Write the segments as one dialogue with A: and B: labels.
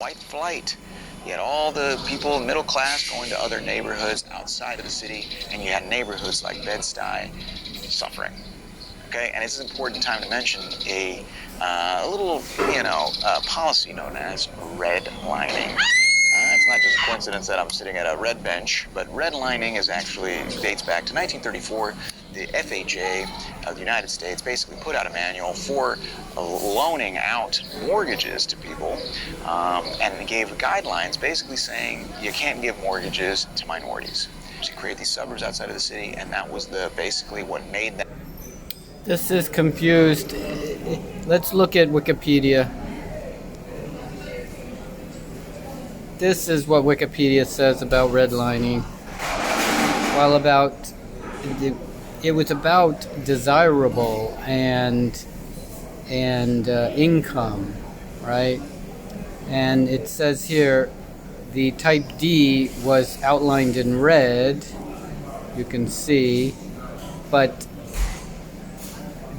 A: white flight. You had all the people, middle class, going to other neighborhoods outside of the city, and you had neighborhoods like Bed-Stuy suffering. Okay, and it's an important time to mention a little, policy known as redlining. It's not just a coincidence that I'm sitting at a red bench, but redlining dates back to 1934. The FHA of the United States basically put out a manual for loaning out mortgages to people, and gave guidelines basically saying you can't give mortgages to minorities. So you create these suburbs outside of the city, and that was basically what made that.
B: This is confused. Let's look at Wikipedia. This is what Wikipedia says about redlining. While it was about desirable and income, right? And it says here the type D was outlined in red, you can see, but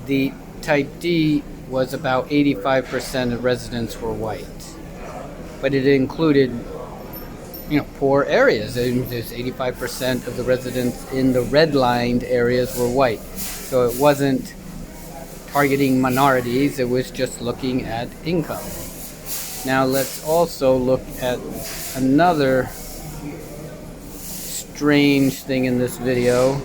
B: the type D was about 85% of residents were white. But it included, poor areas. There's 85% of the residents in the redlined areas were white. So it wasn't targeting minorities, it was just looking at income. Now let's also look at another strange thing in this video.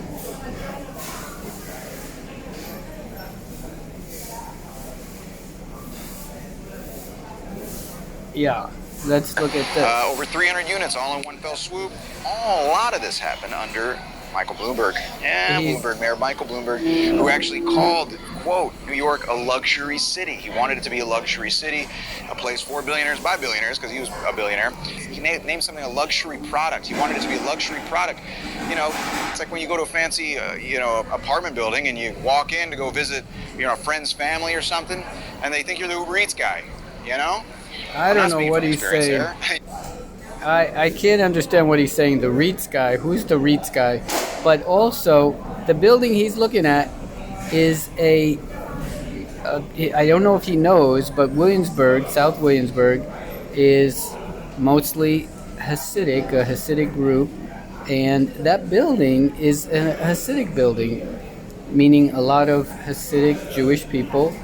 B: Yeah, let's look at this.
A: Over 300 units all in one fell swoop. A lot of this happened under Michael Bloomberg. Yeah, Mayor Michael Bloomberg, who actually called, quote, New York a luxury city. He wanted it to be a luxury city, a place for billionaires by billionaires, because he was a billionaire. He named something a luxury product. He wanted it to be a luxury product. It's like when you go to a fancy, apartment building and you walk in to go visit, a friend's family or something, and they think you're the Uber Eats guy,
B: I don't know what he's saying. I can't understand what he's saying. The REITs guy. Who's the REITs guy? But also, the building he's looking at is I don't know if he knows, but Williamsburg, South Williamsburg, is mostly Hasidic, a Hasidic group. And that building is a Hasidic building, meaning a lot of Hasidic Jewish people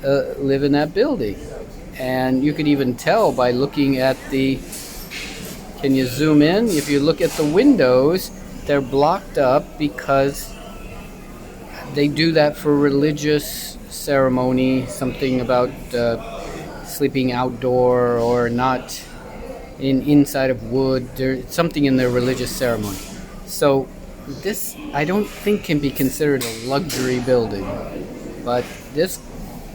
B: live in that building. And you could even tell by looking at can you zoom in? If you look at the windows, they're blocked up because they do that for religious ceremony, something about sleeping outdoor or not inside of wood. There's something in their religious ceremony. So this, I don't think, can be considered a luxury building. But this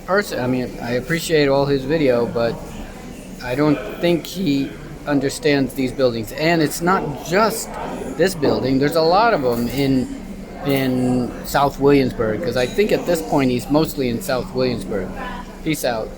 B: person, I appreciate all his video, but I don't think he understands these buildings. And it's not just this building. There's a lot of them in South Williamsburg, because I think at this point he's mostly in South Williamsburg. Peace out.